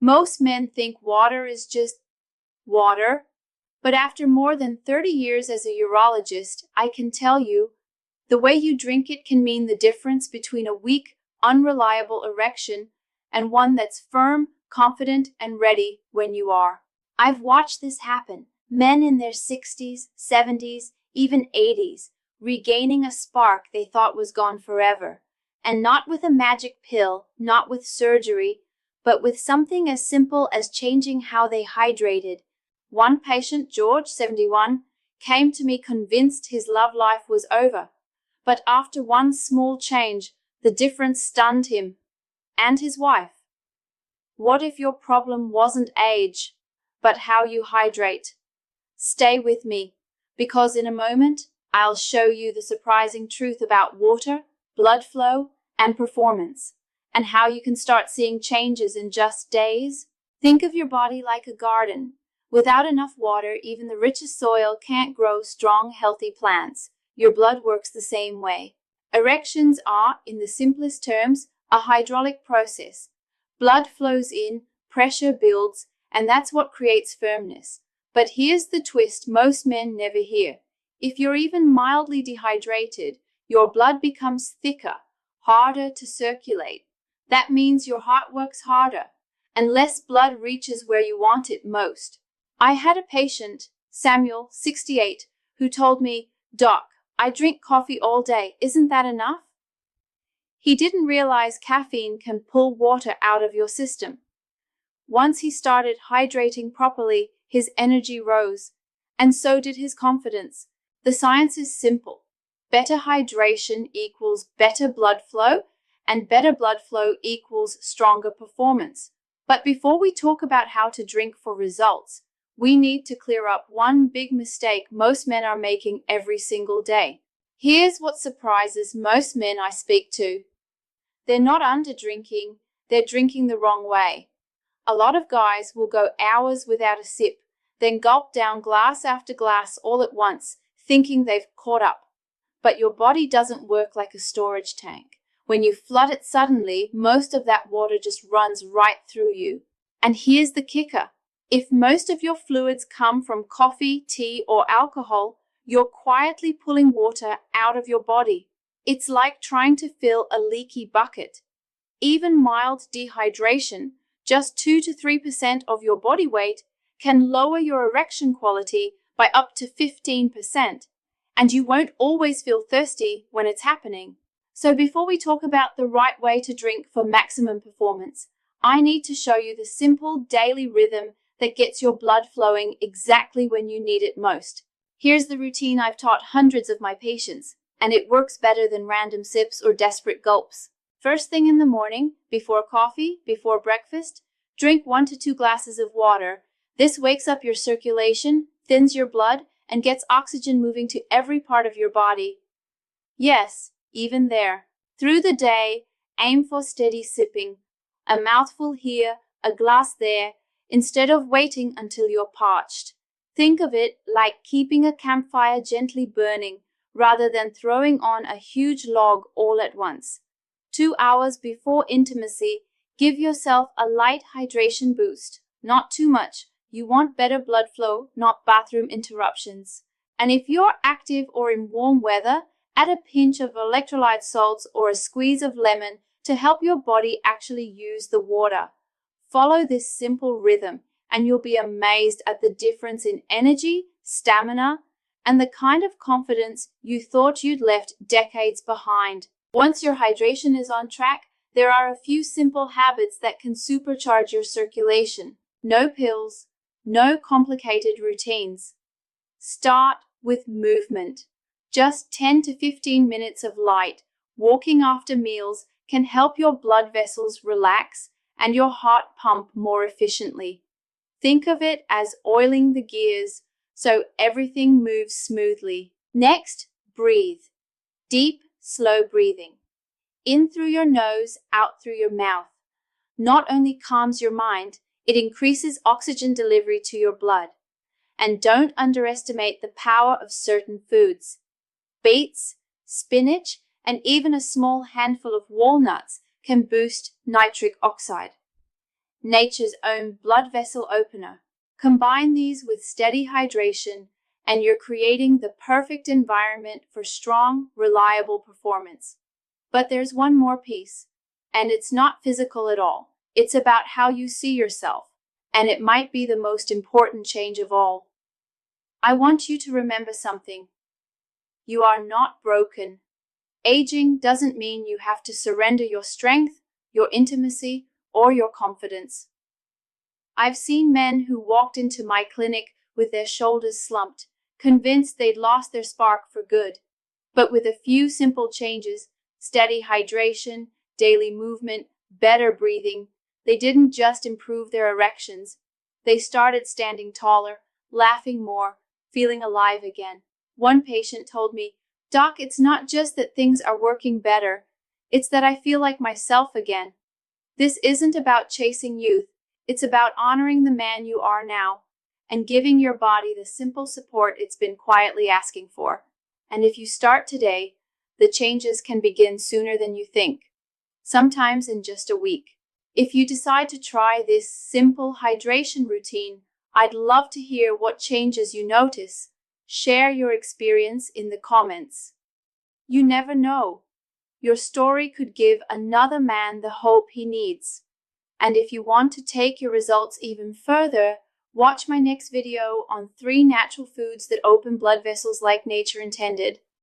Most men think water is just water, but after more than 30 years as a urologist, I can tell you the way you drink it can mean the difference between a weak, unreliable erection and one that's firm, confident, and ready when you are. I've watched this happen. Men in their 60s, 70s, even 80s, regaining a spark they thought was gone forever. And not with a magic pill, not with surgery, but with something as simple as changing how they hydrated. One patient, George, 71, came to me convinced his love life was over. But after one small change, the difference stunned him and his wife. What if your problem wasn't age, but how you hydrate? Stay with me, because in a moment, I'll show you the surprising truth about water, blood flow, and performance, and how you can start seeing changes in just days. Think of your body like a garden. Without enough water, even the richest soil can't grow strong, healthy plants. Your blood works the same way. Erections are, in the simplest terms, a hydraulic process. Blood flows in, pressure builds, and that's what creates firmness. But here's the twist most men never hear. If you're even mildly dehydrated, your blood becomes thicker, harder to circulate. That means your heart works harder, and less blood reaches where you want it most. I had a patient, Samuel, 68, who told me, "Doc, I drink coffee all day. Isn't that enough?" He didn't realize caffeine can pull water out of your system. Once he started hydrating properly, his energy rose, and so did his confidence. The science is simple. Better hydration equals better blood flow, and better blood flow equals stronger performance. But before we talk about how to drink for results, we need to clear up one big mistake most men are making every single day. Here's what surprises most men I speak to. They're not under-drinking, they're drinking the wrong way. A lot of guys will go hours without a sip, then gulp down glass after glass all at once, thinking they've caught up. But your body doesn't work like a storage tank. When you flood it suddenly, most of that water just runs right through you. And here's the kicker. If most of your fluids come from coffee, tea, or alcohol, you're quietly pulling water out of your body. It's like trying to fill a leaky bucket. Even mild dehydration, just 2 to 3% of your body weight, can lower your erection quality by up to 15%, and you won't always feel thirsty when it's happening. So before we talk about the right way to drink for maximum performance, I need to show you the simple daily rhythm that gets your blood flowing exactly when you need it most. Here's the routine I've taught hundreds of my patients, and it works better than random sips or desperate gulps. First thing in the morning, before coffee, before breakfast, drink 1 to 2 glasses of water. This wakes up your circulation, thins your blood, and gets oxygen moving to every part of your body. Yes, even there. Through the day, aim for steady sipping. A mouthful here, a glass there, instead of waiting until you're parched. Think of it like keeping a campfire gently burning, rather than throwing on a huge log all at once. 2 hours before intimacy, give yourself a light hydration boost. Not too much. You want better blood flow, not bathroom interruptions. And if you're active or in warm weather, add a pinch of electrolyte salts or a squeeze of lemon to help your body actually use the water. Follow this simple rhythm, and you'll be amazed at the difference in energy, stamina, and the kind of confidence you thought you'd left decades behind. Once your hydration is on track, there are a few simple habits that can supercharge your circulation. No pills, no complicated routines. Start with movement. Just 10 to 15 minutes of light walking after meals can help your blood vessels relax and your heart pump more efficiently. Think of it as oiling the gears so everything moves smoothly. Next, breathe. Deep, slow breathing. In through your nose, out through your mouth. Not only calms your mind, it increases oxygen delivery to your blood. And don't underestimate the power of certain foods. Beets, spinach, and even a small handful of walnuts can boost nitric oxide. nature's own blood vessel opener. Combine these with steady hydration, and you're creating the perfect environment for strong, reliable performance. But there's one more piece, and it's not physical at all. It's about how you see yourself, and it might be the most important change of all. I want you to remember something. You are not broken. Aging doesn't mean you have to surrender your strength, your intimacy, or your confidence. I've seen men who walked into my clinic with their shoulders slumped, convinced they'd lost their spark for good. But with a few simple changes, steady hydration, daily movement, better breathing, they didn't just improve their erections. They started standing taller, laughing more, feeling alive again. One patient told me, "Doc, it's not just that things are working better, it's that I feel like myself again." This isn't about chasing youth, it's about honoring the man you are now and giving your body the simple support it's been quietly asking for. And if you start today, the changes can begin sooner than you think, sometimes in just a week. If you decide to try this simple hydration routine, I'd love to hear what changes you notice. Share your experience in the comments. You never know. Your story could give another man the hope he needs. And if you want to take your results even further, watch my next video on 3 natural foods that open blood vessels like nature intended.